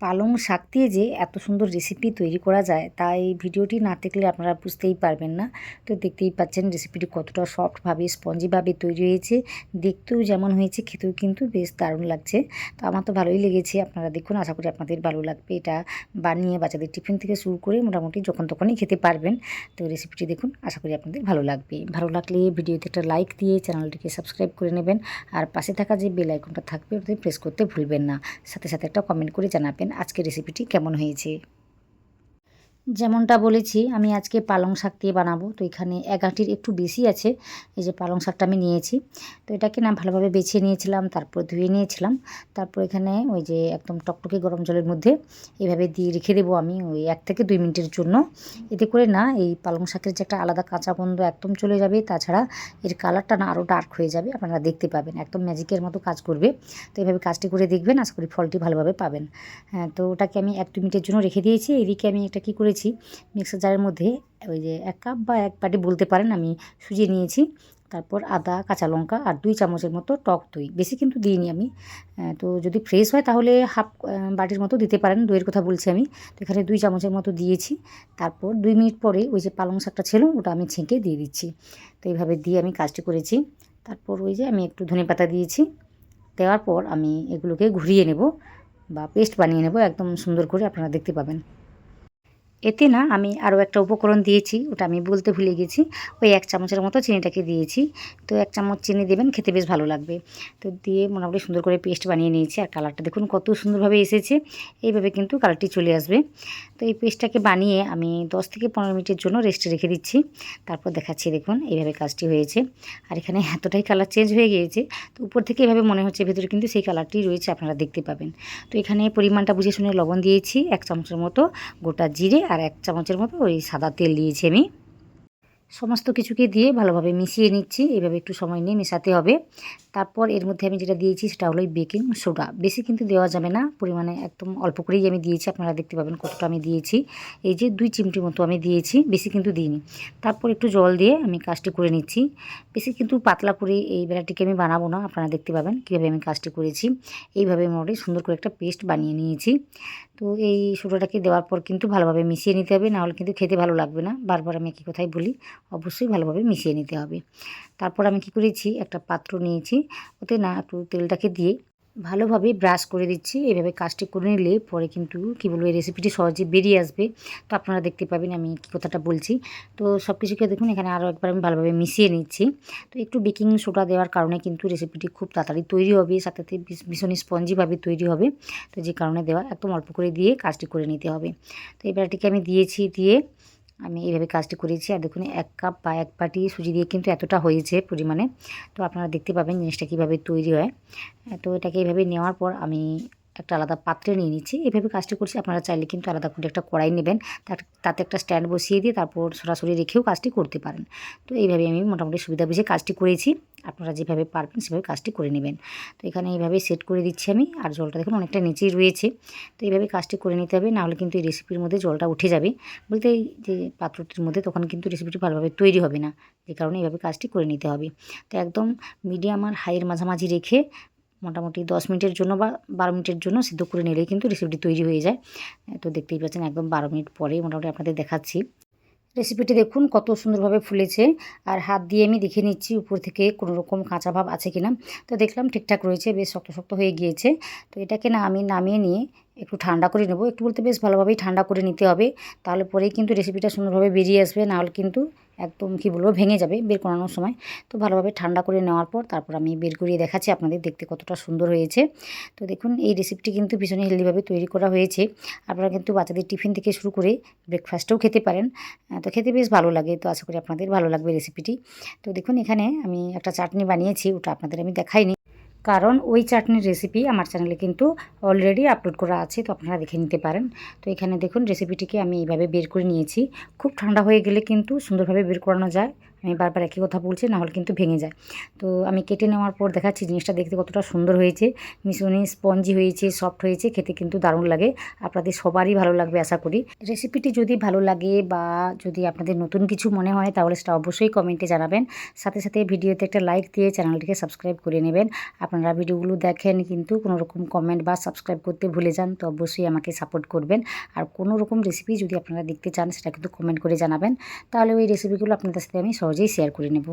পালং শাক দিয়ে যে এত সুন্দর রেসিপি তৈরি করা যায় তা এই ভিডিওটি না দেখলে আপনারা বুঝতেই পারবেন না। তো দেখতেই পাচ্ছেন রেসিপিটি কতটা সফটভাবে স্পঞ্জিভাবে তৈরি হয়েছে, দেখতেও যেমন হয়েছে খেতেও কিন্তু বেশ দারুণ লাগছে। তো আমার তো ভালোই লেগেছে, আপনারা দেখুন, আশা করি আপনাদের ভালো লাগবে। এটা বানিয়ে বাচ্চাদের টিফিন থেকে শুরু করে মোটামুটি যখন তখনই খেতে পারবেন। তো রেসিপিটি দেখুন, আশা করি আপনাদের ভালো লাগবে। ভালো লাগলে ভিডিওতে একটা লাইক দিয়ে চ্যানেলটিকে সাবস্ক্রাইব করে নেবেন, আর পাশে থাকা যে বেল আইকনটা থাকবে ওটাতে প্রেস করতে ভুলবেন না। সাথে সাথে একটা কমেন্ট করে জানাবেন আজকের রেসিপিটি কেমন হয়েছে। যেমনটা বলেছি আমি আজকে পালং শাক দিয়ে বানাবো। তো এখানে এক আঁটির একটু বেশি আছে। এই যে পালং শাকটা আমি নিয়েছি, তো এটাকে না ভালোভাবে বেছে নিয়েছিলাম, তারপর ধুয়ে নিয়েছিলাম। তারপর এখানে ওই যে একদম টকটকে গরম জলের মধ্যে এইভাবে দিয়ে রেখে দেবো আমি ওই 1 থেকে 2 মিনিটের জন্য। এতে করে না এই পালং শাকের যে একটা আলাদা কাঁচা গন্ধ একদম চলে যাবে, তাছাড়া এর কালারটা না আরও ডার্ক হয়ে যাবে, আপনারা দেখতে পাবেন একদম ম্যাজিকের মতো কাজ করবে। তো এইভাবে কাজটি করে দেখবেন, আশা করি ফলটি ভালোভাবে পাবেন। হ্যাঁ, তো ওটাকে আমি 1-2 মিনিটের জন্য রেখে দিয়েছি। এদিকে আমি এটা কী করেছি, মিক্সার জারের মধ্যে ওই যে 1 কাপ বা 1 বাটি বলতে পারেন আমি সুজি নিয়েছি। তারপর আদা, কাঁচা লঙ্কা আর 2 চামচের মতো টক দই, বেশি কিন্তু দিইনি আমি। তো যদি ফ্রেশ হয় তাহলে হাফ বাটির মতো দিতে পারেন, দইয়ের কথা বলছি আমি। তো এখানে 2 চামচের মতো দিয়েছি। তারপর 2 মিনিট পরে ওই যে পালং শাকটা ছিল ওটা আমি ছেঁকে দিয়ে দিচ্ছি। তো এইভাবে দিয়ে আমি কাজটি করেছি। তারপর ওই যে আমি একটু ধনেপাতা দিয়েছি। দেওয়ার পর আমি এগুলোকে ঘুরিয়ে নেব বা পেস্ট বানিয়ে নেব একদম সুন্দর করে, আপনারা দেখতে পাবেন। এতে না আমি আরও একটা উপকরণ দিয়েছি, ওটা আমি বলতে ভুলে গেছি। ওই 1 চামচের মতো চিনিটাকে দিয়েছি। তো 1 চামচ চিনি দেবেন, খেতে বেশ ভালো লাগবে। তো দিয়ে মোটামুটি সুন্দর করে পেস্ট বানিয়ে নিয়েছি। আর কালারটা দেখুন কত সুন্দরভাবে এসেছে। এইভাবে কিন্তু কালারটি চলে আসবে। তো এই পেস্টটাকে বানিয়ে আমি 10 থেকে 15 মিনিটের জন্য রেস্টে রেখে দিচ্ছি। তারপর দেখাচ্ছি, দেখুন এইভাবে কাজটি হয়েছে। আর এখানে এতটাই কালার চেঞ্জ হয়ে গিয়েছে, তো উপর থেকে এভাবে মনে হচ্ছে, ভেতরে কিন্তু সেই কালারটি রয়েছে, আপনারা দেখতে পাবেন। তো এখানে পরিমাণটা বুঝে শুনে লবণ দিয়েছি 1 চামচের মতো, গোটা জিরে আর 1 চামচের মতো ওই সাদা তেল দিয়েছি আমি। সমস্ত কিছুকে দিয়ে ভালোভাবে মিশিয়ে নিচ্ছি। এভাবে একটু সময় নিয়ে মেশাতে হবে। তারপর এর মধ্যে আমি যেটা দিয়েছি সেটা হলো বেকিং সোডা। বেশি কিন্তু দেওয়া যাবে না, পরিমাণে একদম অল্প করেই আমি দিয়েছি, আপনারা দেখতে পাবেন কতটা আমি দিয়েছি। এই যে 2 চিমটি মতো আমি দিয়েছি, বেশি কিন্তু দিইনি। তারপর একটু জল দিয়ে আমি কাজটি করে নিচ্ছি। বেশি কিন্তু পাতলা করে এই ব্যাটারটিকে আমি বানাবো না, আপনারা দেখতে পাবেন কীভাবে আমি কাজটি করেছি। এইভাবে মোটামুটি সুন্দর করে একটা পেস্ট বানিয়ে নিয়েছি। তো এই সোডাটাকে দেওয়ার পর কিন্তু ভালোভাবে মিশিয়ে নিতে হবে, নাহলে কিন্তু খেতে ভালো লাগবে না। বারবার আমি একই কথাই বলি, অবশ্যই ভালোভাবে মিশিয়ে নিতে হবে। তারপর আমি কী করেছি, একটা পাত্র নিয়েছি, ওতে না একটু তেলটাকে দিয়ে ভালোভাবে ব্রাশ করে দিচ্ছি। এভাবে কাজটি করে নিলে পরে কিন্তু কী বলবো, এই রেসিপিটি সহজে বেরিয়ে আসবে। তো আপনারা দেখতে পাবেন আমি কী কথাটা বলছি। তো সব কিছুকে দেখুন এখানে আরও একবার আমি ভালোভাবে মিশিয়ে নিচ্ছি। তো একটু বেকিং সোডা দেওয়ার কারণে কিন্তু রেসিপিটি খুব তাড়াতাড়ি তৈরি হবে, সাথে সাথে ভীষণ স্পঞ্জিভাবে তৈরি হবে। তো যে কারণে দেওয়া, একদম অল্প করে দিয়ে কাজটি করে নিতে হবে। তো এই ব্যাটারটিকে আমি দিয়েছি, দিয়ে আমি এইভাবে কাজটি করেছি। আর দেখুন 1 কাপ বা 1 বাটি সুজি দিয়ে কিন্তু এতটা হয়েছে পরিমাণে। তো আপনারা দেখতে পাবেন জিনিসটা কীভাবে তৈরি হয়। তো এটাকে এইভাবে নেওয়ার পর আমি একটা আলাদা পাত্রে নিয়ে নিচ্ছি। এভাবে কাজটি করছি, আপনারা চাইলে কিন্তু আলাদা করে একটা কড়াই নেবেন, তাতে একটা স্ট্যান্ড বসিয়ে দিয়ে তারপর সরাসরি রেখেও কাজটি করতে পারেন। তো এইভাবে আমি মোটামুটি সুবিধা বুঝে কাজটি করেছি। আপনারা যেভাবে পারবেন সেভাবে কাজটি করে নেবেন। তো এখানে এইভাবে সেট করে দিচ্ছি আমি। আর জলটা দেখুন অনেকটা নিচেই রয়েছে। তো এইভাবে কাজটি করে নিতে হবে, নাহলে কিন্তু এই রেসিপির মধ্যে জলটা উঠে যাবে, বলতে এই যে পাত্রটির মধ্যে, তখন কিন্তু রেসিপিটি ভালোভাবে তৈরি হবে না। যে কারণে এইভাবে কাজটি করে নিতে হবে। তো একদম মিডিয়াম আর হাইয়ের মাঝামাঝি রেখে মোটামুটি 10 মিনিটের জন্য বা 12 মিনিটের জন্য সিদ্ধ করে নিলেই কিন্তু রেসিপিটি তৈরি হয়ে যায়। তো দেখতেই পাচ্ছেন একদম 12 মিনিট পরে মোটামুটি আপনাদের দেখাচ্ছি। রেসিপিটি দেখুন কত সুন্দরভাবে ফুলেছে। আর হাত দিয়ে আমি দেখে নিচ্ছি উপর থেকে কোনো রকম কাঁচা ভাব আছে কিনা। তো দেখলাম ঠিকঠাক রয়েছে, বেশ শক্ত শক্ত হয়ে গিয়েছে। তো এটাকে না আমি নামিয়ে নিয়ে একটু ঠান্ডা করে নেব, একটু বলতে বেশ ভালোভাবেই ঠান্ডা করে নিতে হবে, তাহলে পরেই কিন্তু রেসিপিটা সুন্দরভাবে বেরিয়ে আসবে, নাহলে কিন্তু একদম কী বলবো ভেঙে যাবে বের করানোর সময়। তো ভালোভাবে ঠান্ডা করে নেওয়ার পর তারপর আমি বের করিয়ে দেখাচ্ছি আপনাদের, দেখতে কতটা সুন্দর হয়েছে। তো দেখুন এই রেসিপিটি কিন্তু ভীষণই হেলদিভাবে তৈরি করা হয়েছে। আপনারা কিন্তু বাচ্চাদের টিফিন থেকে শুরু করে ব্রেকফাস্টেও খেতে পারেন। তো খেতে বেশ ভালো লাগে। তো আশা করি আপনাদের ভালো লাগবে রেসিপিটি। তো দেখুন এখানে আমি একটা চাটনি বানিয়েছি, ওটা আপনাদের আমি দেখাইনি, কারণ ওই চাটনির রেসিপি আমার চ্যানেলে কিন্তু অলরেডি আপলোড করা আছে, তো আপনারা দেখে নিতে পারেন। তো এখানে দেখুন রেসিপিটিকে আমি এইভাবে বের করে নিয়েছি। খুব ঠান্ডা হয়ে গেলে কিন্তু সুন্দরভাবে বের করানো যায়, আমি বারবার একই কথা বলছি, নাহলে কিন্তু ভেঙে যায়। তো আমি কেটে নেওয়ার পর দেখাচ্ছি জিনিসটা দেখতে কতটা সুন্দর হয়েছে, ভীষণই স্পঞ্জি হয়েছে, সফট হয়েছে, খেতে কিন্তু দারুণ লাগে। আপনাদের সবারই ভালো লাগবে আশা করি। রেসিপিটি যদি ভালো লাগে বা যদি আপনাদের নতুন কিছু মনে হয় তাহলে সেটা অবশ্যই কমেন্টে জানাবেন। সাথে সাথে ভিডিওতে একটা লাইক দিয়ে চ্যানেলটিকে সাবস্ক্রাইব করে নেবেন। আপনারা ভিডিওগুলো দেখেন কিন্তু কোনো রকম কমেন্ট বা সাবস্ক্রাইব করতে ভুলে যান, তো অবশ্যই আমাকে সাপোর্ট করবেন। আর কোনো রকম রেসিপি যদি আপনারা দেখতে চান সেটা কিন্তু কমেন্ট করে জানাবেন, তাহলে ওই রেসিপিগুলো আপনাদের সাথে আমি সহজেই শেয়ার করে নেব।